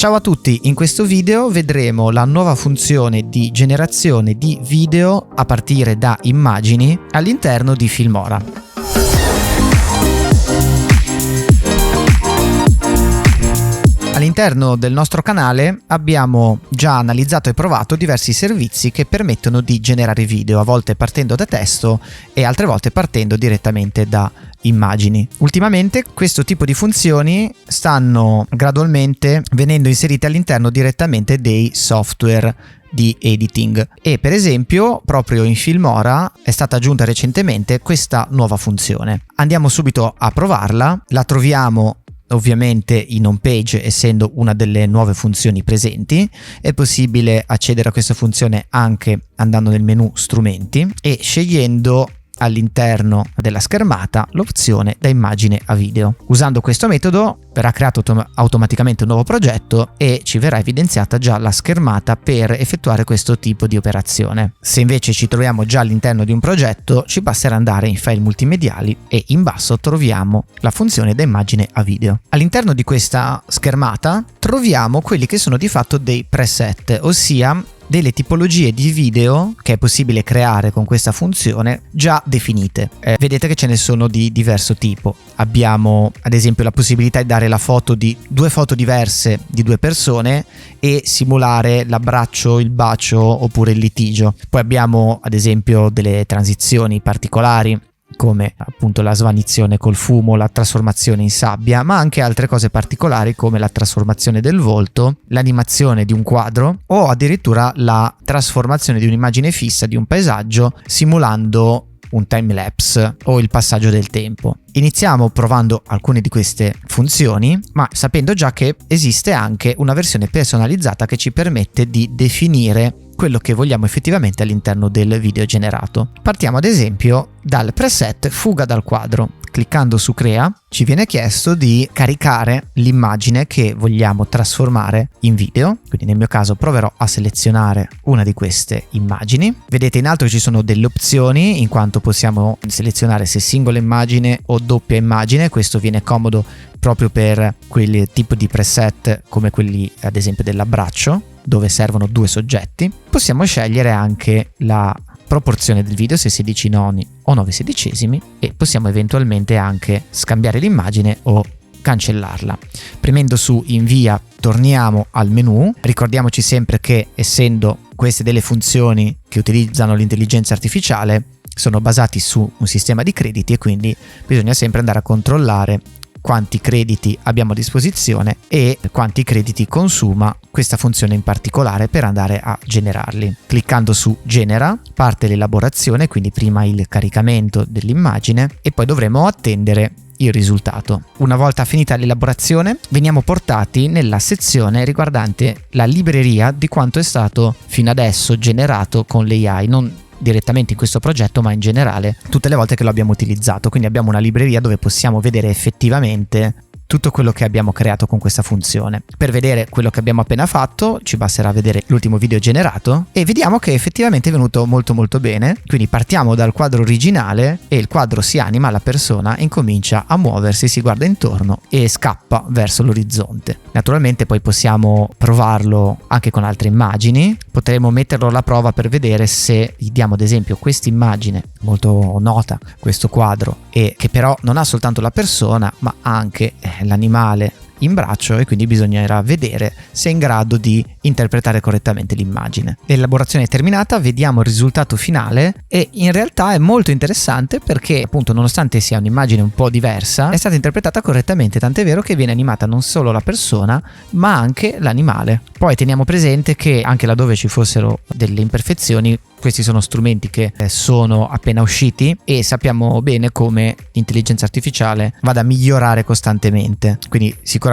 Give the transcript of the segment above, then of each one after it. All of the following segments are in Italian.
Ciao a tutti, in questo video vedremo la nuova funzione di generazione di video a partire da immagini all'interno di Filmora. All'interno del nostro canale abbiamo già analizzato e provato diversi servizi che permettono di generare video, a volte partendo da testo e altre volte partendo direttamente da immagini. Ultimamente questo tipo di funzioni stanno gradualmente venendo inserite all'interno direttamente dei software di editing e per esempio proprio in Filmora è stata aggiunta recentemente questa nuova funzione. Andiamo subito a provarla, la troviamo ovviamente in home page essendo una delle nuove funzioni presenti. È possibile accedere a questa funzione anche andando nel menu strumenti e scegliendo all'interno della schermata l'opzione da immagine a video. Usando questo metodo verrà creato automaticamente un nuovo progetto e ci verrà evidenziata già la schermata per effettuare questo tipo di operazione. Se invece ci troviamo già all'interno di un progetto ci basterà andare in file multimediali e in basso troviamo la funzione da immagine a video. All'interno di questa schermata troviamo quelli che sono di fatto dei preset, ossia delle tipologie di video che è possibile creare con questa funzione già definite. Vedete che ce ne sono di diverso tipo. Abbiamo ad esempio la possibilità di dare la foto di due foto diverse di due persone e simulare l'abbraccio, il bacio oppure il litigio. Poi abbiamo ad esempio delle transizioni particolari come appunto la svanizione col fumo, la trasformazione in sabbia, ma anche altre cose particolari come la trasformazione del volto, l'animazione di un quadro o addirittura la trasformazione di un'immagine fissa di un paesaggio simulando un timelapse o il passaggio del tempo. Iniziamo provando alcune di queste funzioni, ma sapendo già che esiste anche una versione personalizzata che ci permette di definire quello che vogliamo effettivamente all'interno del video generato. Partiamo ad esempio dal preset fuga dal quadro. Cliccando su crea ci viene chiesto di caricare l'immagine che vogliamo trasformare in video, quindi nel mio caso proverò a selezionare una di queste immagini. Vedete in alto che ci sono delle opzioni in quanto possiamo selezionare se singola immagine o doppia immagine. Questo viene comodo proprio per quel tipo di preset come quelli ad esempio dell'abbraccio dove servono due soggetti. Possiamo scegliere anche la proporzione del video, se 16 noni o 9 sedicesimi, e possiamo eventualmente anche scambiare l'immagine o cancellarla. Premendo su invia torniamo al menu. Ricordiamoci sempre che essendo queste delle funzioni che utilizzano l'intelligenza artificiale sono basati su un sistema di crediti e quindi bisogna sempre andare a controllare quanti crediti abbiamo a disposizione e quanti crediti consuma questa funzione in particolare per andare a generarli. Cliccando su genera parte l'elaborazione, quindi prima il caricamento dell'immagine e poi dovremo attendere il risultato. Una volta finita l'elaborazione veniamo portati nella sezione riguardante la libreria di quanto è stato fino adesso generato con l'AI, non direttamente in questo progetto ma in generale tutte le volte che lo abbiamo utilizzato. Quindi abbiamo una libreria dove possiamo vedere effettivamente tutto quello che abbiamo creato con questa funzione. Per vedere quello che abbiamo appena fatto ci basterà vedere l'ultimo video generato e vediamo che effettivamente è venuto molto bene. Quindi partiamo dal quadro originale e il quadro si anima, la persona incomincia a muoversi, si guarda intorno e scappa verso l'orizzonte. Naturalmente poi possiamo provarlo anche con altre immagini, potremo metterlo alla prova per vedere se gli diamo ad esempio questa immagine molto nota, questo quadro, e che però non ha soltanto la persona ma anche l'animale in braccio e quindi bisognerà vedere se è in grado di interpretare correttamente l'immagine. L'elaborazione è terminata, vediamo il risultato finale e in realtà è molto interessante perché appunto nonostante sia un'immagine un po' diversa è stata interpretata correttamente, tant'è vero che viene animata non solo la persona ma anche l'animale. Poi teniamo presente che anche laddove ci fossero delle imperfezioni questi sono strumenti che sono appena usciti e sappiamo bene come l'intelligenza artificiale vada a migliorare costantemente, quindi sicuramente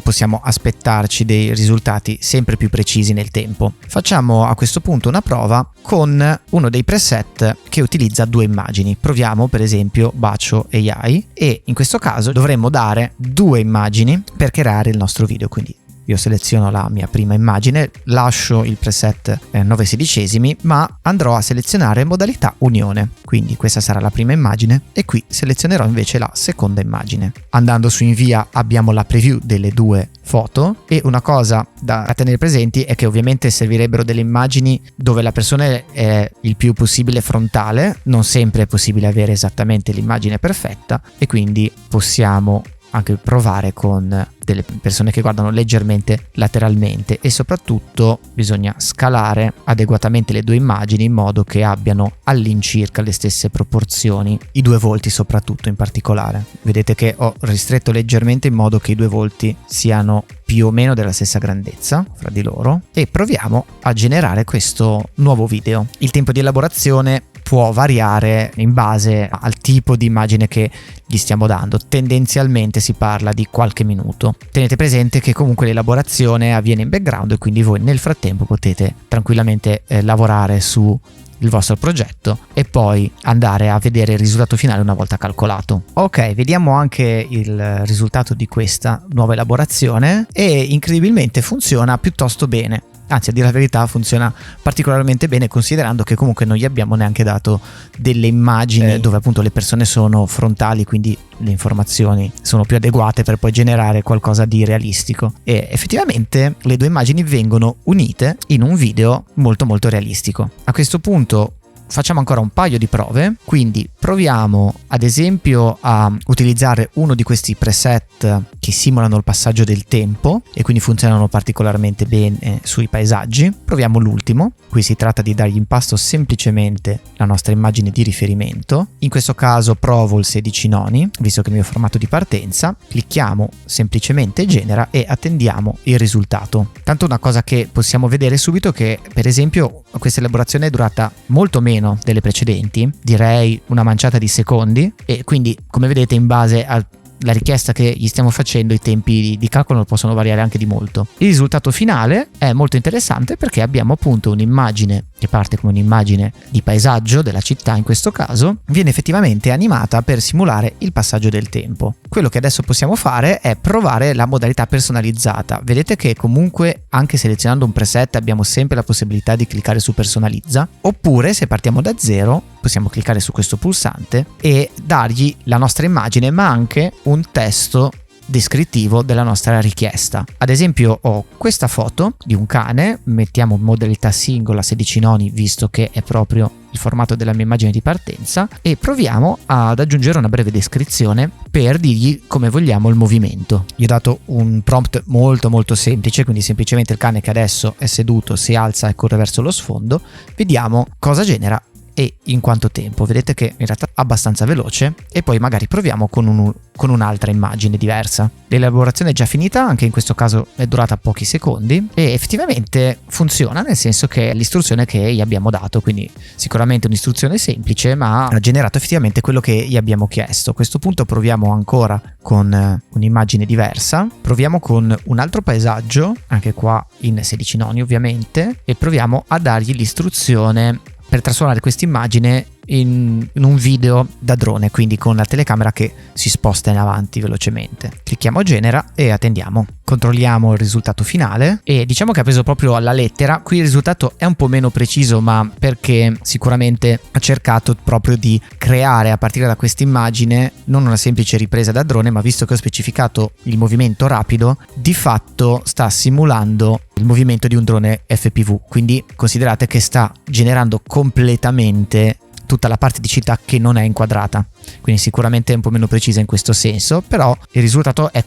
possiamo aspettarci dei risultati sempre più precisi nel tempo. Facciamo a questo punto una prova con uno dei preset che utilizza due immagini. Proviamo per esempio bacio AI e in questo caso dovremmo dare due immagini per creare il nostro video, quindi io seleziono la mia prima immagine, lascio il preset 9/16, ma andrò a selezionare modalità unione, quindi questa sarà la prima immagine e qui selezionerò invece la seconda immagine. Andando su invia abbiamo la preview delle due foto, e una cosa da tenere presenti è che ovviamente servirebbero delle immagini dove la persona è il più possibile frontale, non sempre è possibile avere esattamente l'immagine perfetta, e quindi possiamo anche provare con delle persone che guardano leggermente lateralmente, e soprattutto bisogna scalare adeguatamente le due immagini in modo che abbiano all'incirca le stesse proporzioni, i due volti soprattutto in particolare. Vedete che ho ristretto leggermente in modo che i due volti siano più o meno della stessa grandezza fra di loro, e proviamo a generare questo nuovo video. Il tempo di elaborazione può variare in base al tipo di immagine che gli stiamo dando, tendenzialmente si parla di qualche minuto. Tenete presente che comunque l'elaborazione avviene in background e quindi voi nel frattempo potete tranquillamente lavorare su il vostro progetto e poi andare a vedere il risultato finale una volta calcolato. Ok, vediamo anche il risultato di questa nuova elaborazione e incredibilmente funziona piuttosto bene. Anzi, a dire la verità funziona particolarmente bene, considerando che comunque non gli abbiamo neanche dato delle immagini dove appunto le persone sono frontali, quindi le informazioni sono più adeguate per poi generare qualcosa di realistico, e effettivamente le due immagini vengono unite in un video molto molto realistico. A questo punto facciamo ancora un paio di prove, quindi proviamo ad esempio a utilizzare uno di questi preset che simulano il passaggio del tempo e quindi funzionano particolarmente bene sui paesaggi. Proviamo l'ultimo, qui si tratta di dargli in pasto semplicemente la nostra immagine di riferimento. In questo caso provo il 16 noni, visto che è il mio formato di partenza, clicchiamo semplicemente genera e attendiamo il risultato. Tanto una cosa che possiamo vedere subito è che per esempio questa elaborazione è durata molto meno delle precedenti, direi una manciata di secondi, e quindi come vedete in base alla richiesta che gli stiamo facendo i tempi di calcolo possono variare anche di molto. Il risultato finale è molto interessante perché abbiamo appunto un'immagine che parte come un'immagine di paesaggio della città, in questo caso viene effettivamente animata per simulare il passaggio del tempo. Quello che adesso possiamo fare è provare la modalità personalizzata. Vedete che comunque anche selezionando un preset abbiamo sempre la possibilità di cliccare su personalizza, oppure se partiamo da zero possiamo cliccare su questo pulsante e dargli la nostra immagine ma anche un testo descrittivo della nostra richiesta. Ad esempio ho questa foto di un cane, mettiamo in modalità singola 16 noni visto che è proprio il formato della mia immagine di partenza, e proviamo ad aggiungere una breve descrizione per dirgli come vogliamo il movimento. Gli ho dato un prompt molto molto semplice, quindi semplicemente il cane che adesso è seduto si alza e corre verso lo sfondo. Vediamo cosa genera e in quanto tempo. Vedete che in realtà è abbastanza veloce, e poi magari proviamo con un'altra immagine diversa. L'elaborazione è già finita, anche in questo caso è durata pochi secondi e effettivamente funziona, nel senso che è l'istruzione che gli abbiamo dato, quindi sicuramente un'istruzione semplice ma ha generato effettivamente quello che gli abbiamo chiesto. A questo punto proviamo ancora con un'immagine diversa, proviamo con un altro paesaggio, anche qua in 16 noni ovviamente, e proviamo a dargli l'istruzione per trasformare questa immagine in un video da drone, quindi con la telecamera che si sposta in avanti velocemente. Clicchiamo genera e attendiamo. Controlliamo il risultato finale e diciamo che ha preso proprio alla lettera. Qui il risultato è un po' meno preciso, ma perché sicuramente ha cercato proprio di creare a partire da questa immagine non una semplice ripresa da drone, ma visto che ho specificato il movimento rapido, di fatto sta simulando il movimento di un drone FPV, quindi considerate che sta generando completamente tutta la parte di città che non è inquadrata, quindi sicuramente è un po' meno precisa in questo senso, però il risultato è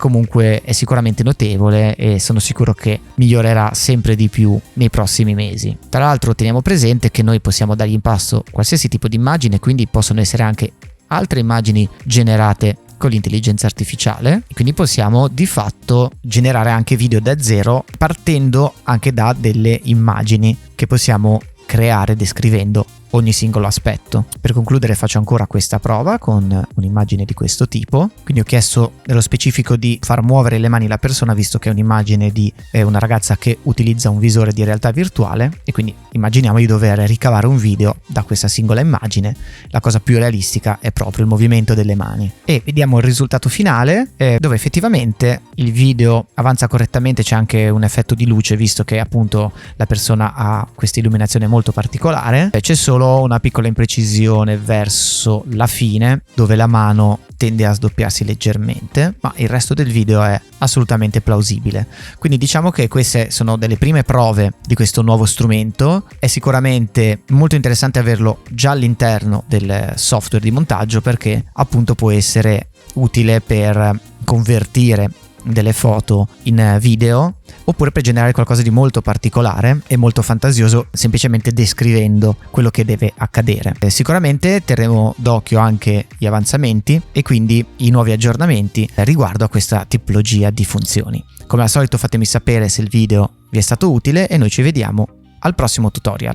sicuramente notevole e sono sicuro che migliorerà sempre di più nei prossimi mesi. Tra l'altro teniamo presente che noi possiamo dargli in pasto qualsiasi tipo di immagine, quindi possono essere anche altre immagini generate con l'intelligenza artificiale, quindi possiamo di fatto generare anche video da zero partendo anche da delle immagini che possiamo creare descrivendo ogni singolo aspetto. Per concludere faccio ancora questa prova con un'immagine di questo tipo. Quindi ho chiesto nello specifico di far muovere le mani la persona, visto che è un'immagine di una ragazza che utilizza un visore di realtà virtuale, e quindi immaginiamo di dover ricavare un video da questa singola immagine. La cosa più realistica è proprio il movimento delle mani. E vediamo il risultato finale, dove effettivamente il video avanza correttamente. C'è anche un effetto di luce, visto che appunto la persona ha questa illuminazione molto particolare. C'è solo una piccola imprecisione verso la fine, dove la mano tende a sdoppiarsi leggermente, ma il resto del video è assolutamente plausibile. Quindi diciamo che queste sono delle prime prove di questo nuovo strumento. È sicuramente molto interessante averlo già all'interno del software di montaggio, perché appunto può essere utile per convertire delle foto in video, oppure per generare qualcosa di molto particolare e molto fantasioso, semplicemente descrivendo quello che deve accadere. Sicuramente terremo d'occhio anche gli avanzamenti e quindi i nuovi aggiornamenti riguardo a questa tipologia di funzioni. Come al solito fatemi sapere se il video vi è stato utile e noi ci vediamo al prossimo tutorial.